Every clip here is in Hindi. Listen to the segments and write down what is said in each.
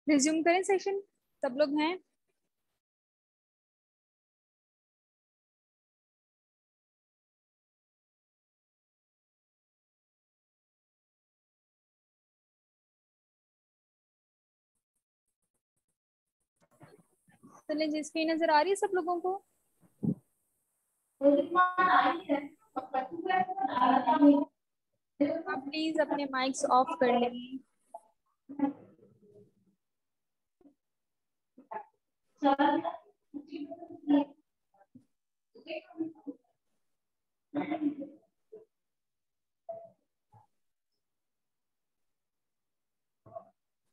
रिज्यूम करें सेशन, सब लोग हैं? चलिए जी, स्क्रीन नजर आ रही है सब लोगों को? आप प्लीज अपने माइक्स ऑफ कर लें।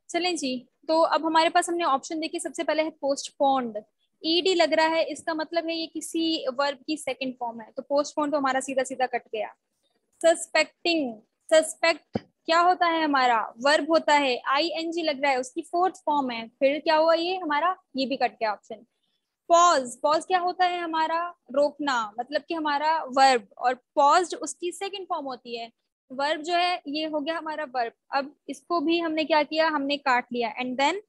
चलें जी, तो अब हमारे पास हमने ऑप्शन देखे। सबसे पहले है पोस्टपोन्ड। ईडी लग रहा है, इसका मतलब है ये किसी वर्ब की सेकंड फॉर्म है, तो पोस्टपोन तो हमारा सीधा सीधा कट गया। सस्पेक्टिंग, सस्पेक्ट क्या होता है हमारा? वर्ब होता है। आईएनजी लग रहा है, उसकी फोर्थ फॉर्म है, फिर क्या हुआ ये हमारा? ये भी कट गया ऑप्शन। पॉज, पॉज क्या होता है हमारा? रोकना, मतलब कि हमारा वर्ब, और पॉज्ड उसकी सेकंड फॉर्म होती है। वर्ब जो है ये हो गया हमारा वर्ब। अब इसको भी हमने क्या किया, हमने काट लिया। And then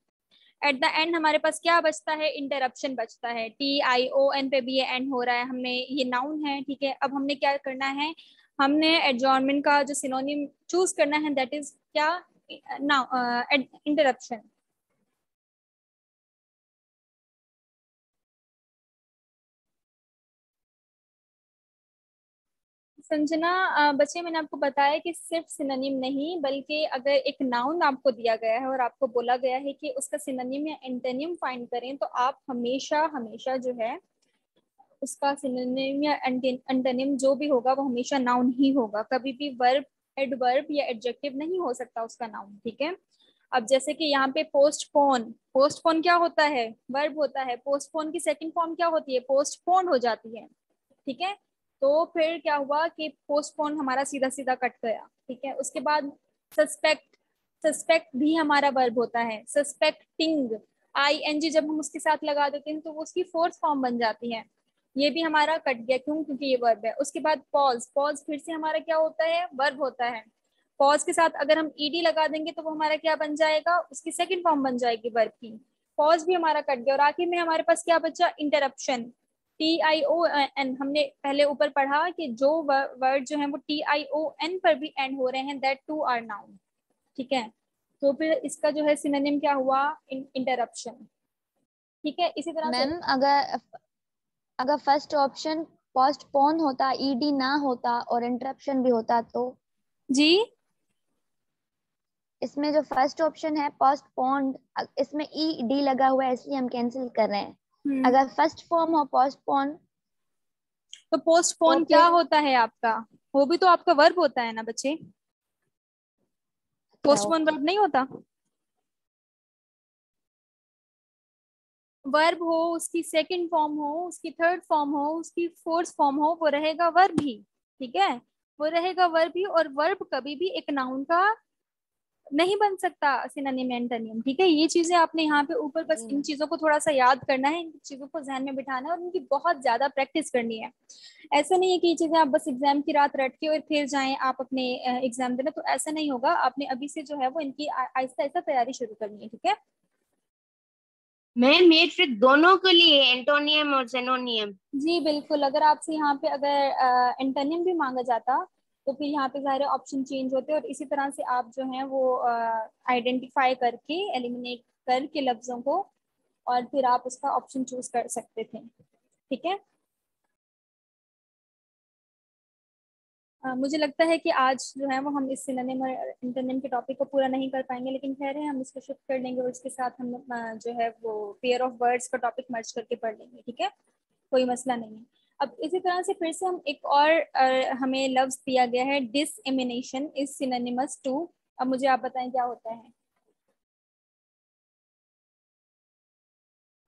at the end हमारे पास क्या बचता है? इंटरप्शन बचता है। TION पे भी ये एंड हो रहा है, हमने ये नाउन है, ठीक है। अब हमने क्या करना है, हमने एडजॉर्नमेंट का जो सिनोनिम चूज करना है, दैट इज क्या? इंटरप्शन। संजना, बच्चे मैंने आपको बताया कि सिर्फ सिनोनिम नहीं, बल्कि अगर एक नाउन आपको दिया गया है और आपको बोला गया है कि उसका सिनोनिम या एंटोनिम फाइंड करें, तो आप हमेशा हमेशा जो है उसका सिनोनिम या एंटोनिम जो भी होगा वो हमेशा नाउन ही होगा। कभी भी वर्ब, एडवर्ब या एडजेक्टिव नहीं हो सकता उसका नाउन, ठीक है। अब जैसे कि यहाँ पे पोस्टपोन, पोस्टपोन क्या होता है? वर्ब होता है। पोस्टपोन की सेकंड फॉर्म क्या होती है? पोस्टपोन हो जाती है, ठीक है। तो फिर क्या हुआ कि पोस्टपोन हमारा सीधा सीधा कट गया, ठीक है। उसके बाद सस्पेक्ट, सस्पेक्ट भी हमारा वर्ब होता है। सस्पेक्टिंग, ING जब हम उसके साथ लगा देते हैं तो वो उसकी फोर्थ फॉर्म बन जाती है। ये भी हमारा कट गया, क्यों? क्योंकि ये वर्ब है। उसके बाद पॉज, पॉज फिर से हमारा क्या होता है? वर्ब होता है। पॉज के साथ अगर हम ED लगा देंगे तो वो हमारा क्या बन जाएगा? उसकी सेकंड फॉर्म बन जाएगी वर्ब की। पॉज भी हमारा कट गया। और आखिर में हमारे पास क्या बचा? इंटरप्शन। TION, हमने पहले ऊपर पढ़ा कि जो वर्ड जो है वो TION पर भी एंड हो रहे हैं, दैट टू आर नाउन, ठीक है। तो फिर इसका जो है सिनोनिम क्या हुआ? इंटरप्शन, ठीक है। इसी तरह से मैम अगर अगर फर्स्ट ऑप्शन पोस्टपोन होता, ईडी ना होता और इंटरप्शन भी होता तो जी, इसमें जो फर्स्ट ऑप्शन है पोस्टपोन्ड, इसमें ई डी लगा हुआ है इसलिए हम कैंसिल कर रहे हैं। हम्म, अगर फर्स्ट फॉर्म हो पोस्टपोन तो तो पोस्टपोन क्या फिर होता है आपका? वो भी तो आपका वर्ब होता है ना बच्चे? अच्छा पोस्टपोन ओके। वर्ब नहीं होता? वर्ब हो, उसकी सेकंड फॉर्म हो, उसकी थर्ड फॉर्म हो, उसकी फोर्थ फॉर्म हो, वो रहेगा वर्ब ही, ठीक है। वो रहेगा वर्ब ही। और वर्ब कभी भी एक नाउन का नहीं बन सकता सिनोनिम एंटोनिम, ठीक है। ये चीजें आपने यहाँ पे ऊपर बस जी इन मैम। चीजों को थोड़ा सा याद करना है, इन चीजों को ध्यान में बिठाना है और इनकी बहुत ज्यादा प्रैक्टिस करनी है। ऐसा नहीं है कि ये चीजें आप बस एग्जाम की रात रट के और फिर जाएं आप अपने एग्जाम देने, तो ऐसा नहीं होगा। आपने अभी से जो है वो इनकी आहिस्ता आहिस्ता तैयारी शुरू करनी है, ठीक है। मैम ये फिर दोनों के लिए एंटोनियम और जेनोनियम? जी बिल्कुल, अगर आपसे यहाँ पे अगर एंटोनिम भी मांगा जाता तो फिर यहाँ पे सारे ऑप्शन चेंज होते और इसी तरह से आप जो है वो आइडेंटिफाई करके, एलिमिनेट करके लफ्जों को, और फिर आप उसका ऑप्शन चूज कर सकते थे, ठीक है। मुझे लगता है कि आज जो है वो हम इस सिनोनिम और एंटोनिम के टॉपिक को पूरा नहीं कर पाएंगे, लेकिन खैर है, हम इसको शिफ्ट कर लेंगे और इसके साथ हम जो है वो पेयर ऑफ वर्ड्स का टॉपिक मर्ज करके पढ़ लेंगे, ठीक है। कोई मसला नहीं है। अब इसी तरह से फिर से हम एक और हमें लफ्ज दिया गया है, डिसएमिनेशन इज सिनोनिमस टू। अब मुझे आप बताएं क्या होता है।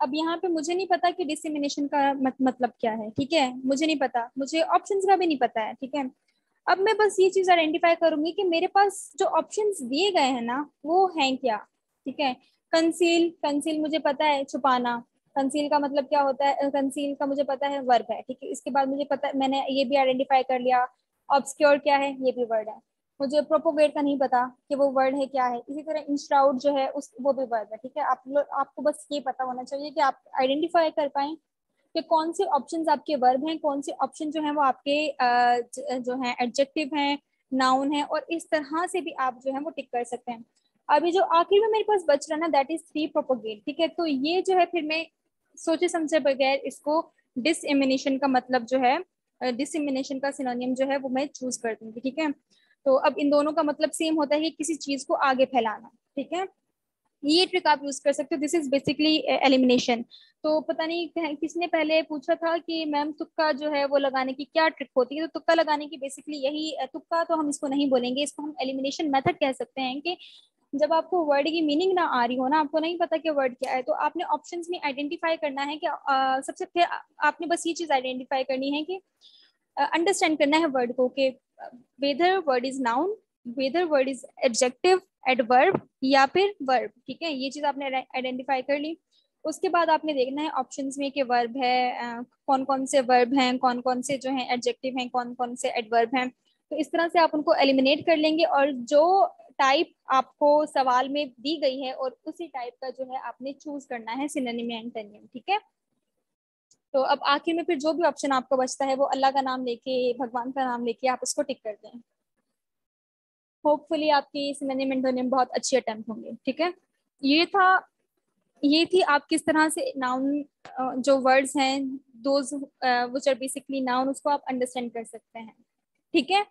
अब यहाँ पे मुझे नहीं पता कि डिसएमिनेशन का मतलब क्या है, ठीक है। मुझे नहीं पता, मुझे ऑप्शंस का भी नहीं पता है, ठीक है। अब मैं बस ये चीज आइडेंटिफाई करूंगी कि मेरे पास जो ऑप्शंस दिए गए हैं ना वो हैं क्या, ठीक है। कंसील, कंसील मुझे पता है, छुपाना। कंसील का मतलब क्या होता है? कंसील का मुझे पता है वर्ब है, ठीक है। इसके बाद मुझे पता, मैंने ये भी आइडेंटिफाई कर लिया। ऑब्सक्योर क्या है? ये भी वर्ड है। मुझे प्रोपोगेट का नहीं पता कि वो वर्ड है क्या है। इसी तरह इंस्ट्राउट जो है उस वो भी वर्ड है, ठीक है। आपको बस ये पता होना चाहिए कि आप आइडेंटिफाई कर पाए कि कौन से ऑप्शंस आपके वर्ब हैं, कौन से ऑप्शन जो हैं वो आपके जो हैं एडजेक्टिव हैं, नाउन है, और इस तरह से भी आप जो है वो टिक कर सकते हैं। अभी जो आखिर में मेरे पास बच रहा ना, दैट इज थ्री प्रोपोगेट, ठीक है। तो ये जो है फिर मैं सोचे समझे बगैर इसको डिसएमिनेशन का मतलब जो है, डिसएमिनेशन का सिनोनिम जो है वो मैं चूज कर दूंगी, ठीक है। तो अब इन दोनों का मतलब सेम होता है कि किसी चीज को आगे फैलाना, ठीक है। ये ट्रिक आप यूज कर सकते हो, दिस इज बेसिकली एलिमिनेशन। तो पता नहीं किसने पहले पूछा था कि मैम तुक्का जो है वो लगाने की क्या ट्रिक होती है। तो तुक्का लगाने की बेसिकली यही, तुक्का तो हम इसको नहीं बोलेंगे, इसको हम एलिमिनेशन मेथड कह सकते हैं कि जब आपको वर्ड की मीनिंग ना आ रही हो ना, आपको नहीं पता कि वर्ड क्या है, तो आपने ऑप्शंस में आइडेंटिफाई करना है कि सबसे पहले आपने बस ये चीज आइडेंटिफाई करनी है कि अंडरस्टैंड करना है वर्ड को कि whether word is noun, whether word is adjective, adverb या फिर वर्ब, ठीक है। ये चीज आपने आइडेंटिफाई कर ली। उसके बाद आपने देखना है ऑप्शंस में कि वर्ब है, कौन कौन से वर्ब हैं, कौन कौन से जो हैं एडजेक्टिव हैं, कौन कौन से एडवर्ब हैं। तो इस तरह से आप उनको एलिमिनेट कर लेंगे, और जो टाइप आपको सवाल में दी गई है और उसी टाइप का जो है आपने चूज करना है सिनोनिम या एंटोनिम, ठीक है। तो अब आखिर में फिर जो भी ऑप्शन आपको बचता है वो अल्लाह का नाम लेके, भगवान का नाम लेके आप उसको टिक कर दें। होपफुली आपकी सिनोनिम एंटोनिम बहुत अच्छे अटेम्प्ट होंगे, ठीक है। ये था, ये थी आप किस तरह से नाउन जो वर्ड्स हैं those which are basically noun, उसको आप अंडरस्टैंड कर सकते हैं, ठीक है।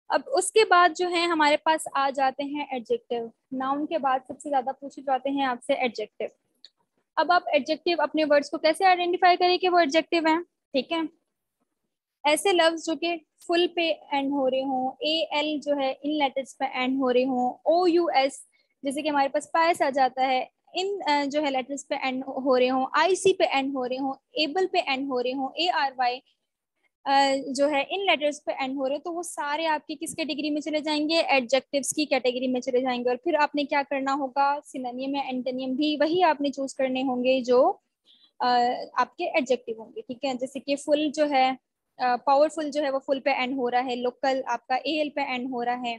अब उसके बाद जो है हमारे पास आ जाते हैं एडजेक्टिव। नाउन के बाद सबसे ज्यादा पूछे जाते हैं आपसे एडजेक्टिव। अब आप एडजेक्टिव अपने वर्ड्स को कैसे आइडेंटिफाई करें कि वो एडजेक्टिव हैं, ठीक है। ऐसे लफ्ज जो कि फुल पे एंड हो रहे हों, ए एल जो है इन लेटर्स पे एंड हो रहे हों, ओ यू एस जैसे कि हमारे पास पायस आ जाता है, इन जो है लेटर्स पे एंड हो रहे हों, आई सी पे एंड हो रहे हों, एबल पे एंड हो रहे हों, ए आर वाई जो है इन लेटर्स पे एंड हो रहे, तो वो सारे आपकी किस कैटेगरी में चले जाएंगे, एडजेक्टिव्स की कैटेगरी में चले जाएंगे। और फिर आपने क्या करना होगा, सिनोनिम या एंटोनिम भी वही आपने चूज करने होंगे जो आपके एडजेक्टिव होंगे, ठीक है। जैसे कि फुल जो है, पावरफुल जो है वो फुल पे एंड हो रहा है, लोकल आपका ए एल पे एंड हो रहा है,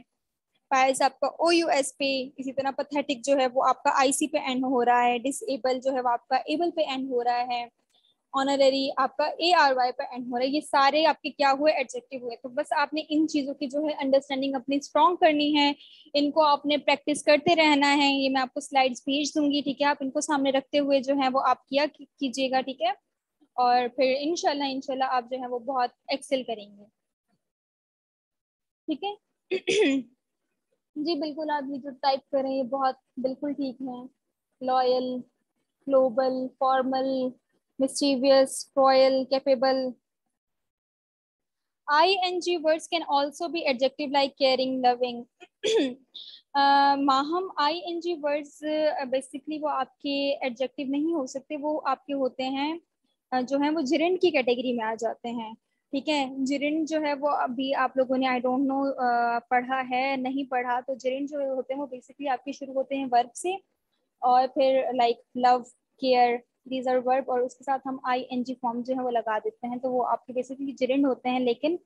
पायस आपका ओ यू एस पे, इसी तरह पथेटिक जो है वो आपका आई सी पे एंड हो रहा है, डिसेबल जो है वो आपका एबल पे एंड हो रहा है, ऑनररी आपका ए आर वाई पे एंड हो रहा है। ये सारे आपके क्या हुए, एडजेक्टिव हुए। तो बस आपने इन चीजों की जो है अंडरस्टैंडिंग अपनी स्ट्रॉन्ग करनी है, इनको आपने प्रैक्टिस करते रहना है। ये मैं आपको स्लाइड्स भेज दूंगी, ठीक है। आप इनको सामने रखते हुए जो है वो आप किया कीजिएगा, ठीक है। और फिर इंशाल्लाह इंशाल्लाह आप जो है वो बहुत एक्सेल करेंगे, ठीक है। जी बिल्कुल, आप ये जो टाइप करें ये बहुत बिल्कुल ठीक है। Loyal, global, formal, mischievous, royal, capable. ing words can also be adjective like caring, loving. Maham ing words basically वो आपके एडजेक्टिव नहीं हो सकते, वो आपके होते हैं जो है वो जिरेंड की कैटेगरी में आ जाते हैं, ठीक है। जिरेंड जो है वो अभी आप लोगों ने आई डोंट नो पढ़ा है नहीं पढ़ा, तो जिरेंड जो होते हैं वो बेसिकली आपके शुरू होते हैं वर्ब से, और फिर like love, care, these are verb, और उसके साथ हम आई एन जी फॉर्म जो है वो लगा देते हैं, तो वो आपके बेसिकली जिरेंड होते हैं। लेकिन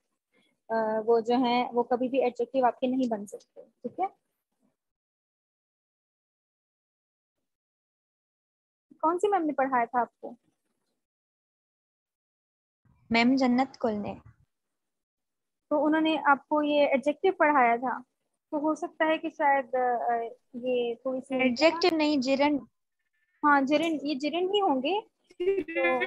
वो जो है वो कभी भी एडजेक्टिव आपके नहीं बन सकते, ठीक है। कौन सी मैम ने पढ़ाया था आपको? मैम जन्नत कुल ने। तो उन्होंने आपको ये एडजेक्टिव पढ़ाया था, तो हो सकता है कि शायद ये थोड़ी सी एडजेक्टिव नहीं, जिरन। हाँ जिरेंड, ये जिरेंड ही होंगे। तो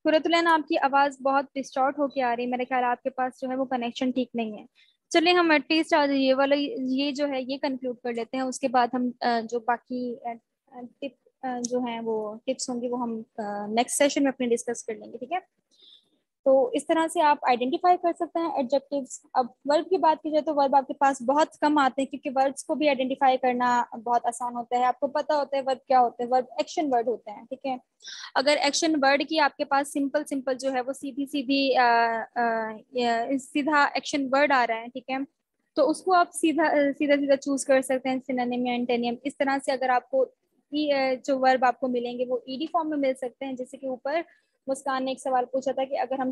सूरतुलैन आपकी आवाज बहुत डिस्टॉर्ट होके आ रही है, मेरे ख्याल आपके पास जो है वो कनेक्शन ठीक नहीं है। चलिए हम एटलीस्ट आज ये वाला ये जो है ये कंक्लूड कर लेते हैं, उसके बाद हम जो बाकी टिप जो है वो टिप्स होंगी वो हम नेक्स्ट सेशन में अपने डिस्कस कर लेंगे, ठीक है। तो इस तरह से आप आइडेंटिफाई कर सकते हैं एडजेक्टिव्स। अब वर्ब की बात की जाए तो वर्ब आपके पास बहुत कम आते हैं, क्योंकि वर्ब्स को भी आइडेंटिफाई करना बहुत आसान होता है। आपको पता होता है वर्ब क्या होते हैं, वर्ब एक्शन वर्ड होते हैं, ठीक है। अगर एक्शन वर्ड की आपके पास सिंपल सिंपल जो है वो सीधी सीधी सीधा एक्शन वर्ड आ रहा है, ठीक है, तो उसको आप सीधा सीधा सीधा चूज कर सकते हैं सिनोनिम या एंटोनिम। इस तरह से अगर आपको जो वर्ब आपको मिलेंगे वो ईडी फॉर्म में मिल सकते हैं, जैसे कि ऊपर मुस्कान ने एक सवाल पूछा था कि अगर हम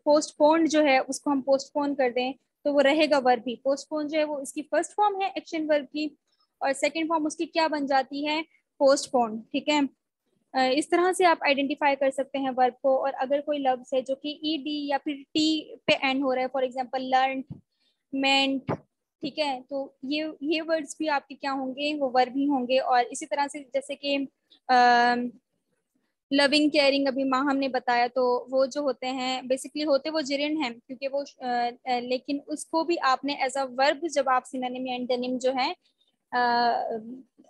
पोस्टपोन जो है उसको हम पोस्टपोन कर दें तो वो रहेगा वर्ब ही। पोस्टपोन जो है वो इसकी फर्स्ट फॉर्म है एक्शन वर्ब की, और सेकंड फॉर्म उसकी क्या बन जाती है, पोस्टपोन। ठीक है, इस तरह से आप आइडेंटिफाई कर सकते हैं वर्ब को। और अगर कोई लफ्ज है जो कि ईडी या फिर टी पे एंड हो रहा है, फॉर एग्जांपल लर्न, मेंट, ठीक है, तो ये वर्ड्स भी आपके क्या होंगे, वो वर्ब ही होंगे। और इसी तरह से जैसे कि लविंग केयरिंग अभी माँ हमने बताया, तो वो जो होते हैं बेसिकली होते वो जिरिन हैं, क्योंकि वो लेकिन उसको भी आपने एज अ वर्ब, जब आप सिनोनिम या एंटोनिम जो है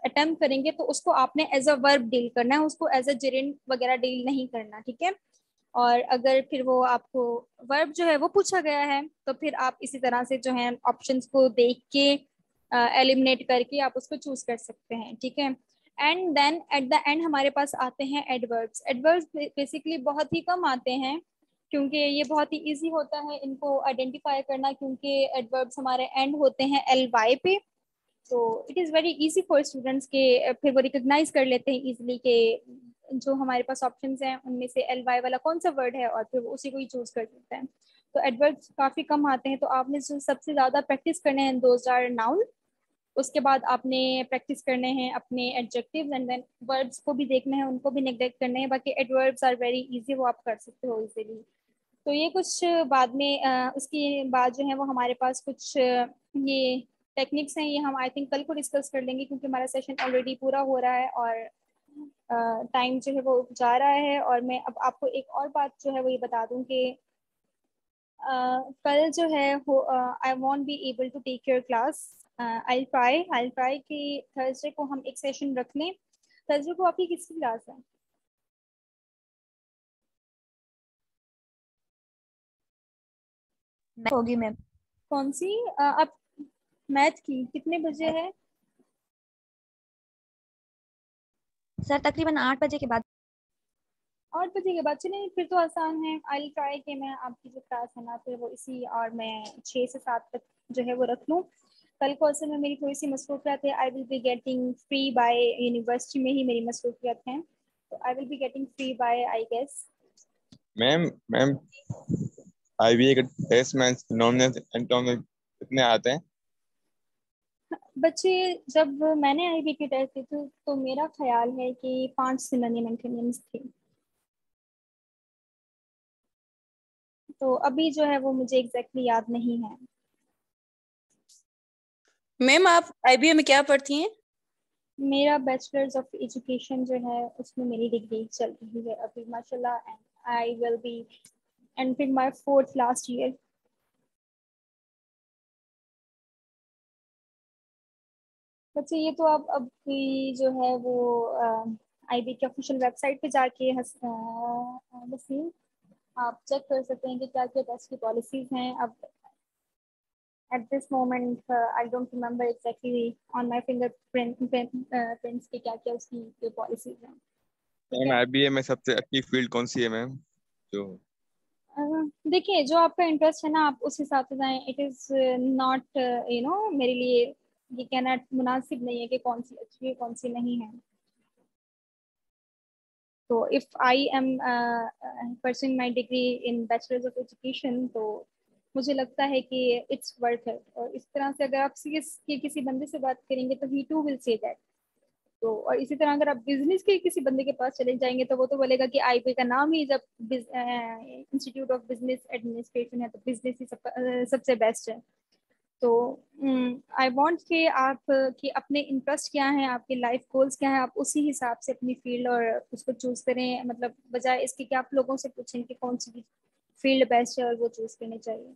अटेम्प्ट करेंगे तो उसको आपने एज अ वर्ब डील करना है, उसको एज अ जिरिन वगैरह डील नहीं करना। ठीक है, और अगर फिर वो आपको वर्ब जो है वो पूछा गया है तो फिर आप इसी तरह से जो है ऑप्शंस को देख के एलिमिनेट करके आप उसको चूज कर सकते हैं। ठीक है, and then at the end हमारे पास आते हैं एडवर्ब्स। एडवर्ब्स बेसिकली बहुत ही कम आते हैं, क्योंकि ये बहुत ही इजी होता है इनको आइडेंटिफाई करना, क्योंकि एडवर्ब्स हमारे एंड होते हैं एल वाई पे। तो it is very easy for students के फिर वो रिकॉग्नाइज कर लेते हैं इजीली कि जो हमारे पास ऑप्शंस हैं उनमें से एल वाई वाला कौन सा वर्ड है, और फिर वो उसी को ही चूज कर लेते हैं। तो एडवर्ब्स काफ़ी कम आते हैं, तो आपने जो सबसे ज़्यादा प्रैक्टिस करने हैं दोज आर नाउन। उसके बाद आपने प्रैक्टिस करने हैं अपने एडजेक्टिव्स, एंड देन वर्ब्स को भी देखना है, उनको भी नेग्लेक्ट करने हैं। बाकी एडवर्ब्स आर वेरी इजी, वो आप कर सकते हो इजीली। तो ये कुछ बाद में उसके बाद जो है वो हमारे पास कुछ ये टेक्निक्स हैं, ये हम आई थिंक कल को डिस्कस कर लेंगे, क्योंकि हमारा सेशन ऑलरेडी पूरा हो रहा है और टाइम जो है वो जा रहा है। और मैं अब आपको एक और बात जो है वो ये बता दूं कि कल जो है I won't be able to take your class. I try कि थर्सडे को हम एक सेशन रख लें। थर्सडे को आपकी किसकी क्लास है? होगी मैम। कौन सी? आप मैथ की कितने बजे है? सर तकरीबन 8 बजे के बाद। 8 बजे के बाद? चलिए फिर तो आसान है। आई ट्राई कि मैं आपकी जो क्लास है ना फिर वो इसी, और मैं 6 से 7 तक जो है वो रख लूँ। कल को असल में मेरी थोड़ी सी मसरूफियत है। I will be getting free by, university में ही मेरी मसरूफियत है, तो I will be getting free by I guess. Ma'am ma'am IBA का टेस्ट में नॉमिनल एंटोनिम कितने आते हैं? बच्चे, जब मैंने आईबी की टेस्ट दी थी तो मेरा ख्याल है कि 5 सिनोनिम एंटोनिम्स थे। तो अभी जो है वो मुझे एग्जैक्टली याद नहीं है। मैम आप आईबीए में क्या पढ़ती हैं? मेरा बैचलर्स ऑफ एजुकेशन जो है उसमें मेरी डिग्री चल रही है अभी माशाल्लाह, and I will B entering my 4th last year. बच्चे ये तो आप अभी जो है वो आईबी के ऑफिशियल वेबसाइट पे जाके वसीम आप चेक कर सकते हैं कि क्या क्या टेस्ट की पॉलिसीज हैं। अब at this moment I don't remember exactly on my prints की क्या क्या उसकी पॉलिसीज हैं। ठीक मैम है, आईबीए में सबसे अच्छी फील्ड कौन सी है मैम? जो देखिए जो आपका इंटरेस्ट है ना आप उस हिसाब से जाएं। इट इज नॉट मेरे लिए ये कहना मुनासिब नहीं है कि कौन सी अच्छी है कौन सी नहीं है। तो if I am pursuing my degree in bachelors of education, तो मुझे लगता है कि इट्स वर्थ इट। और इस तरह से अगर आप सीएस के किसी बंदे से बात करेंगे तो ही टू विल से दैट। तो और इसी तरह अगर आप बिजनेस के किसी बंदे के पास चले जाएंगे तो वो तो बोलेगा कि आईबी का नाम ही जब इंस्टीट्यूट ऑफ बिजनेस एडमिनिस्ट्रेशन है तो बिजनेस ही सबसे बेस्ट है। तो आई वांट कि आप कि अपने इंटरेस्ट क्या है, आपके लाइफ गोल्स क्या है, आप उसी हिसाब से अपनी फील्ड और उसको चूज करें। मतलब बजाय इसके कि आप लोगों से पूछें कि कौन सी फील्ड बेस्ट है और वो चूज करनी चाहिए।